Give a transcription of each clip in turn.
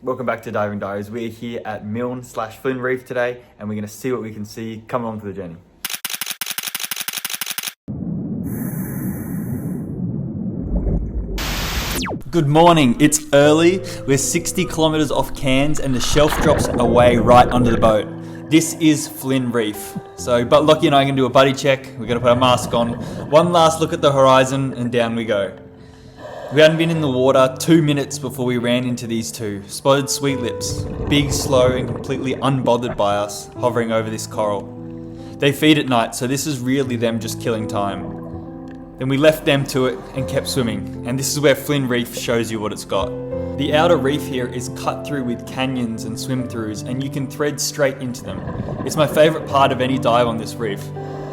Welcome back to Diving Diaries. We're here at Milln/Flynn Reef today, and we're going to see what we can see. Come along for the journey. Good morning. It's early. We're 60 kilometers off Cairns, and the shelf drops away right under the boat. This is Flynn Reef. But Lockie and I are going to do a buddy check. We're going to put our mask on. One last look at the horizon, and down we go. We hadn't been in the water 2 minutes before we ran into these two spotted sweet lips, big, slow, and completely unbothered by us, hovering over this coral. They feed at night, so this is really them just killing time. Then we left them to it and kept swimming, and this is where Flynn Reef shows you what it's got. The outer reef here is cut through with canyons and swim-throughs, and you can thread straight into them. It's my favourite part of any dive on this reef.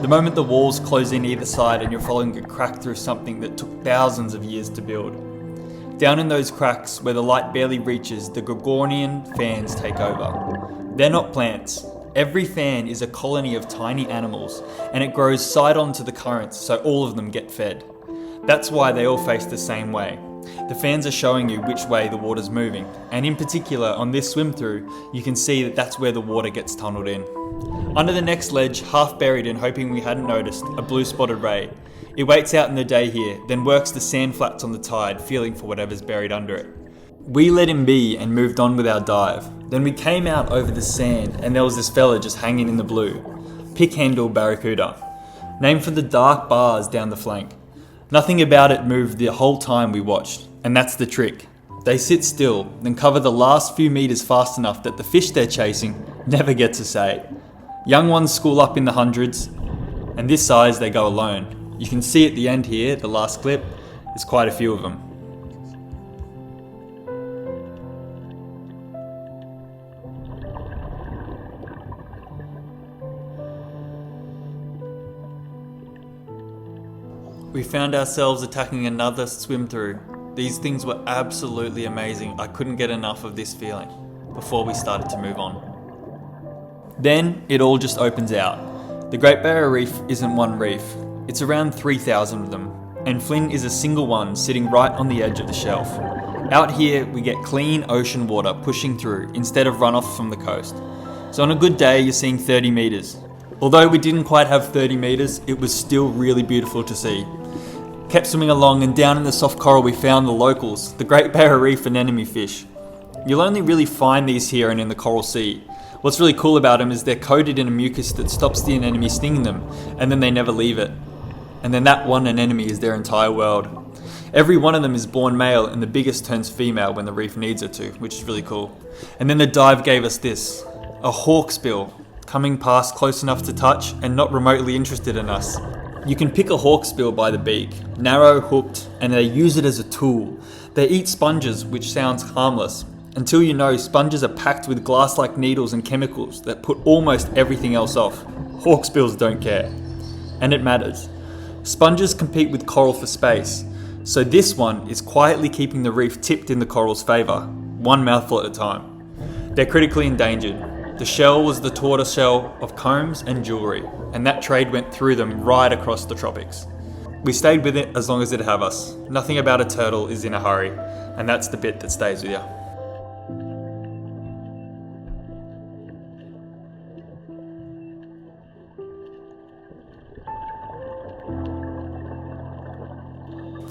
The moment the walls close in either side and you're following a crack through something that took thousands of years to build. Down in those cracks, where the light barely reaches, the Gregorian fans take over. They're not plants. Every fan is a colony of tiny animals, and it grows side on to the currents, so all of them get fed. That's why they all face the same way. The fans are showing you which way the water's moving, and in particular on this swim through, you can see that that's where the water gets tunneled in. Under the next ledge, half buried and hoping we hadn't noticed, a blue spotted ray. It waits out in the day here, then works the sand flats on the tide, feeling for whatever's buried under it. We let him be and moved on with our dive. Then we came out over the sand and there was this fella just hanging in the blue. Pick-handled Barracuda. Named for the dark bars down the flank. Nothing about it moved the whole time we watched, and that's the trick. They sit still, then cover the last few meters fast enough that the fish they're chasing never get to say. Young ones school up in the hundreds, and this size they go alone. You can see at the end here, the last clip, there's quite a few of them. We found ourselves attacking another swim through. These things were absolutely amazing. I couldn't get enough of this feeling before we started to move on. Then it all just opens out. The Great Barrier Reef isn't one reef. It's around 3,000 of them, and Flynn is a single one sitting right on the edge of the shelf. Out here we get clean ocean water pushing through instead of runoff from the coast. So on a good day you're seeing 30 meters. Although we didn't quite have 30 meters, it was still really beautiful to see. Kept swimming along, and down in the soft coral we found the locals, the Great Barrier Reef anemone fish. You'll only really find these here and in the coral sea. What's really cool about them is they're coated in a mucus that stops the anemone stinging them, and then they never leave it. And then that one anemone is their entire world. Every one of them is born male, and the biggest turns female when the reef needs her to, which is really cool. And then the dive gave us this, a hawksbill, coming past close enough to touch and not remotely interested in us. You can pick a hawksbill by the beak, narrow, hooked, and they use it as a tool. They eat sponges, which sounds harmless, until you know sponges are packed with glass-like needles and chemicals that put almost everything else off. Hawksbills don't care. And it matters. Sponges compete with coral for space, so this one is quietly keeping the reef tipped in the coral's favour, one mouthful at a time. They're critically endangered. The shell was the tortoiseshell of combs and jewellery, and that trade went through them right across the tropics. We stayed with it as long as it'd have us. Nothing about a turtle is in a hurry, and that's the bit that stays with you.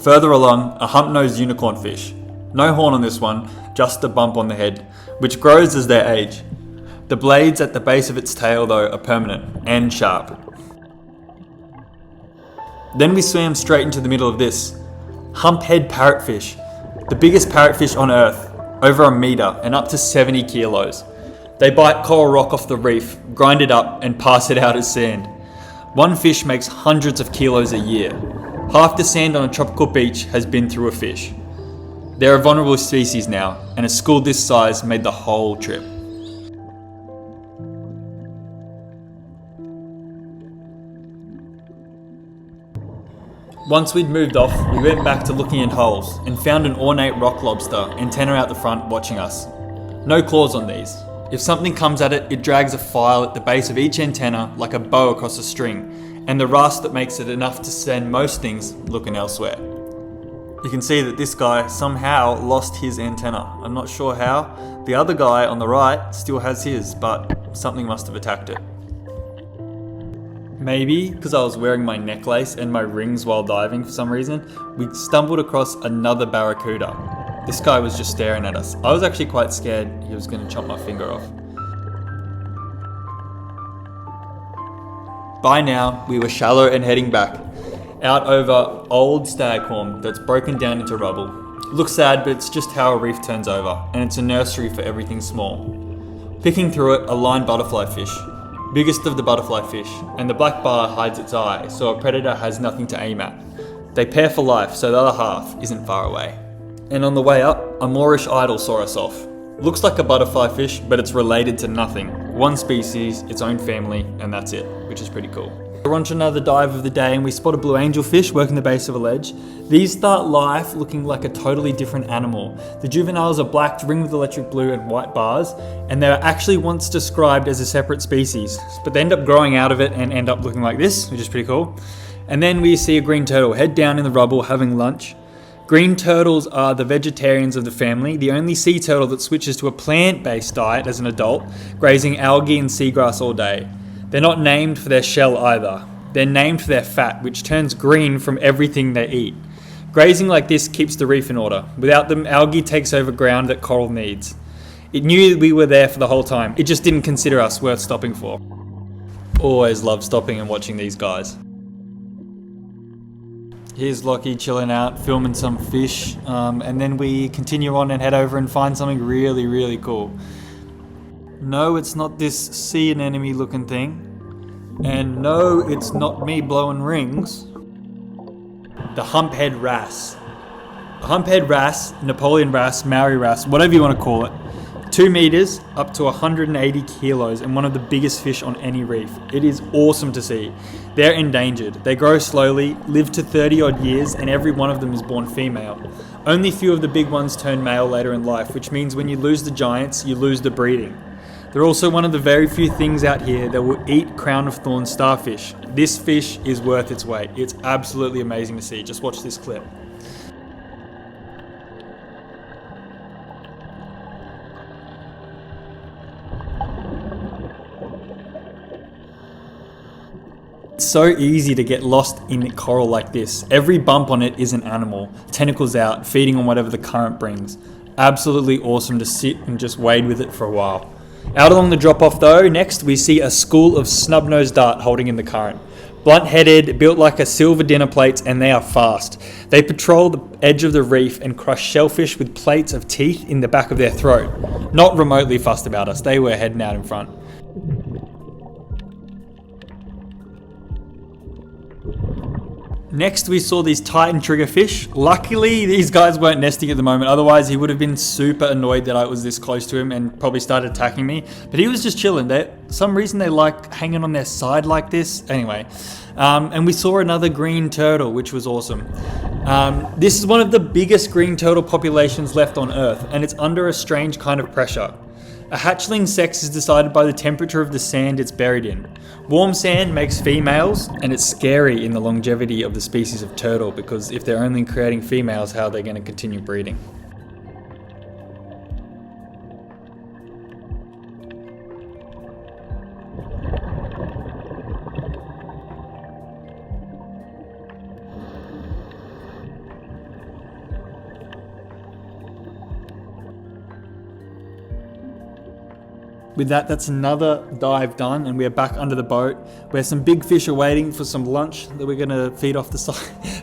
Further along, a hump-nosed unicorn fish. No horn on this one, just a bump on the head, which grows as they age. The blades at the base of its tail, though, are permanent and sharp. Then we swam straight into the middle of this. Humphead parrotfish. The biggest parrotfish on Earth, over 1 metre and up to 70 kilos. They bite coral rock off the reef, grind it up and pass it out as sand. One fish makes hundreds of kilos a year. Half the sand on a tropical beach has been through a fish. They're a vulnerable species now, and a school this size made the whole trip. Once we'd moved off, we went back to looking in holes and found an ornate rock lobster, antenna out the front, watching us. No claws on these. If something comes at it, it drags a file at the base of each antenna like a bow across a string, and the rust that makes it enough to send most things looking elsewhere. You can see that this guy somehow lost his antenna. I'm not sure how, The other guy on the right still has his, but something must have attacked it. Maybe because I was wearing my necklace and my rings while diving for some reason, we stumbled across another barracuda. This guy was just staring at us. I was actually quite scared he was going to chop my finger off. By now, we were shallow and heading back, out over old staghorn that's broken down into rubble. It looks sad, but it's just how a reef turns over, and it's a nursery for everything small. Picking through it, a line butterfly fish, biggest of the butterfly fish, and the black bar hides its eye, so a predator has nothing to aim at. They pair for life, so the other half isn't far away. And on the way up, a Moorish idol saw us off. Looks like a butterfly fish, but it's related to nothing. One species, its own family, and that's it, which is pretty cool. We're on to another dive of the day, and we spot a blue angelfish working the base of a ledge. These start life looking like a totally different animal. The juveniles are black, ringed with electric blue and white bars, and they were actually once described as a separate species, but they end up growing out of it and end up looking like this, which is pretty cool. And then we see a green turtle head down in the rubble having lunch. Green turtles are the vegetarians of the family, the only sea turtle that switches to a plant-based diet as an adult, grazing algae and seagrass all day. They're not named for their shell either. They're named for their fat, which turns green from everything they eat. Grazing like this keeps the reef in order. Without them, algae takes over ground that coral needs. It knew that we were there for the whole time. It just didn't consider us worth stopping for. Always love stopping and watching these guys. Here's Lockie chilling out, filming some fish, and then we continue on and head over and find something really, really cool. No, it's not this sea anemone looking thing. And no, it's not me blowing rings. The Humphead Wrasse. The Humphead Wrasse, Napoleon Wrasse, Maori Wrasse, whatever you want to call it. 2 meters, up to 180 kilos, and one of the biggest fish on any reef. It is awesome to see. They're endangered. They grow slowly, live to 30 odd years, and every one of them is born female. Only few of the big ones turn male later in life, which means when you lose the giants, you lose the breeding. They're also one of the very few things out here that will eat crown of thorns starfish. This fish is worth its weight. It's absolutely amazing to see. Just watch this clip. It's so easy to get lost in coral like this. Every bump on it is an animal, tentacles out, feeding on whatever the current brings. Absolutely awesome to sit and just wade with it for a while. Out along the drop-off though, next we see a school of snub-nosed dart holding in the current. Blunt-headed, built like a silver dinner plate, and they are fast. They patrol the edge of the reef and crush shellfish with plates of teeth in the back of their throat. Not remotely fussed about us, they were heading out in front. Next, we saw these Titan triggerfish. Luckily, these guys weren't nesting at the moment. Otherwise, he would have been super annoyed that I was this close to him and probably started attacking me. But he was just chilling. Some reason they like hanging on their side like this. Anyway, and we saw another green turtle, which was awesome. This is one of the biggest green turtle populations left on Earth, and it's under a strange kind of pressure. A hatchling's sex is decided by the temperature of the sand it's buried in. Warm sand makes females, and it's scary in the longevity of the species of turtle because if they're only creating females, how are they going to continue breeding? With that, that's another dive done, and we're back under the boat where some big fish are waiting for some lunch that we're going to feed off the side,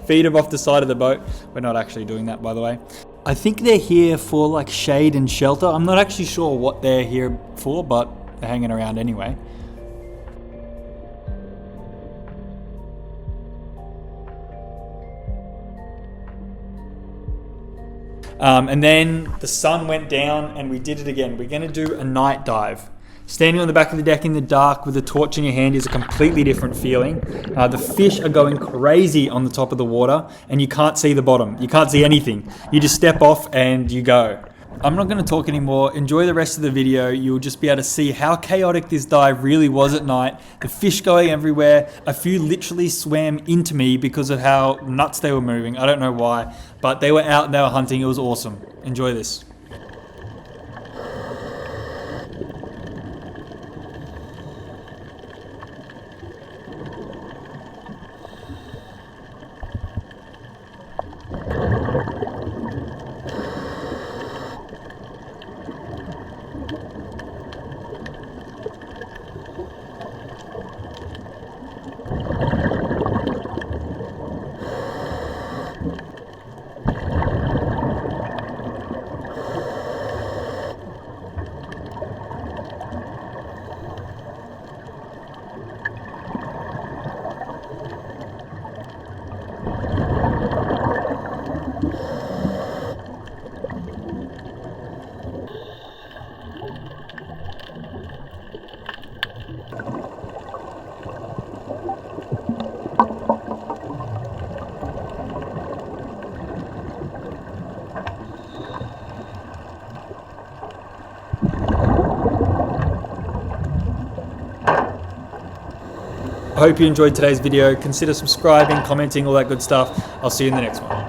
feed them off the side of the boat. We're not actually doing that, by the way. I think they're here for like shade and shelter. I'm not actually sure what they're here for, but they're hanging around anyway. And then the sun went down and we did it again. We're going to do a night dive. Standing on the back of the deck in the dark with a torch in your hand is a completely different feeling. The fish are going crazy on the top of the water and you can't see the bottom. You can't see anything. You just step off and you go. I'm not going to talk anymore. Enjoy the rest of the video. You'll just be able to see how chaotic this dive really was at night. The fish going everywhere. A few literally swam into me because of how nuts they were moving. I don't know why, but they were out and they were hunting. It was awesome. Enjoy this. I hope you enjoyed today's video. Consider subscribing, commenting, all that good stuff. I'll see you in the next one.